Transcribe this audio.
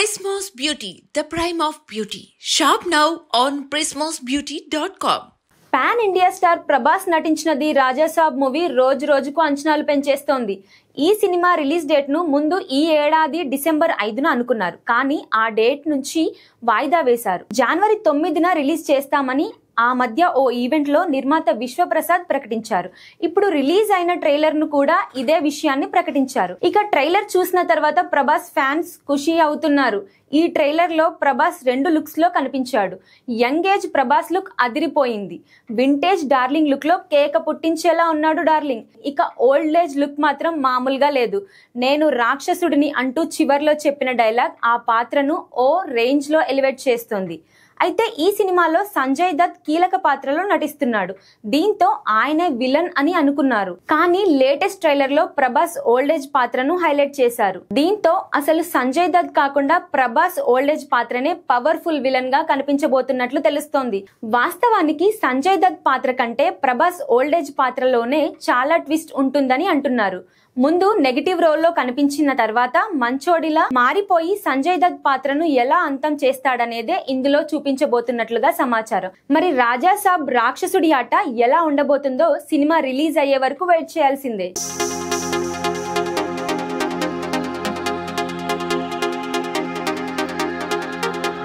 Prismos Beauty, the prime of beauty. Shop now on prismosbeauty.com. Pan India star Prabhas నటించినది Raja Saab movie రోజు రోజుకు అంచనాలు పెంచేస్తోంది. ఈ cinema release date ను ముందు ఈ ఏడాది డిసెంబర్ 5న అనుకున్నారు. కానీ ఆ డేట్ నుంచి వాయిదా వేశారు. జనవరి 9న రిలీజ్ చేస్తామని ఆ మధ్య ఓ ఈవెంట్ లో నిర్మాత విశ్వప్రసాద్ ప్రకటించారు. ఇప్పుడు రిలీజ్ అయిన ట్రైలర్ ను కూడా ఇదే విషయాన్ని ప్రకటించారు. ఇక ట్రైలర్ చూసిన తర్వాత ప్రభాస్ ఫ్యాన్స్ ఖుషి అవుతున్నారు. ఈ ట్రైలర్ లో ప్రభాస్ 2 లుక్స్ లో కనిపించాడు. యంగ్ ఏజ్ ప్రభాస్ లుక్ అదిరిపోయింది. వింటేజ్ డార్లింగ్ లుక్ లో కేక పుట్టించేలా ఉన్నాడు డార్లింగ్. ఇక ఓల్డ్ ఏజ్ లుక్ మాత్రం మామూలుగా లేదు. నేను రాక్షసుడిని అంటూ చివర్లో చెప్పిన డైలాగ్ ఆ పాత్రను ఓ రేంజ్ లో ఎలివేట్ చేస్తోంది. అయితే ఈ సినిమాలో సంజయ్ దత్ కీలక పాత్రలో నటిస్తున్నాడు. దీంతో ఆయనే విలన్ అని అనుకున్నారు. కానీ లేటెస్ట్ ట్రైలర్ లో ప్రభాస్ ఓల్డ్ ఏజ్ పాత్రను హైలైట్ చేశారు. దీంతో అసలు సంజయ్ దత్ కాకుండా ప్రభాస్ ఓల్డ్ ఏజ్ పాత్రనే పవర్ఫుల్ విలన్ గా కనిపించబోతున్నట్లు తెలుస్తోంది. వాస్తవానికి సంజయ్ దత్ పాత్ర కంటే ప్రభాస్ ఓల్డ్ ఏజ్ పాత్రలోనే చాలా ట్విస్ట్ ఉంటుందని అంటున్నారు. ముందు నెగటివ్ రోల్ లో కనిపించిన తర్వాత మంచోడిలా మారిపోయి సంజయ్ దత్ పాత్రను ఎలా అంతం చేస్తాడనేదే ఇందులో చూపించబోతున్నట్లుగా సమాచారం. మరి రాజాసాబ్ రాక్షసుడి ఆట ఎలా ఉండబోతుందో సినిమా రిలీజ్ అయ్యే వరకు వెయిట్ చేయాల్సిందే.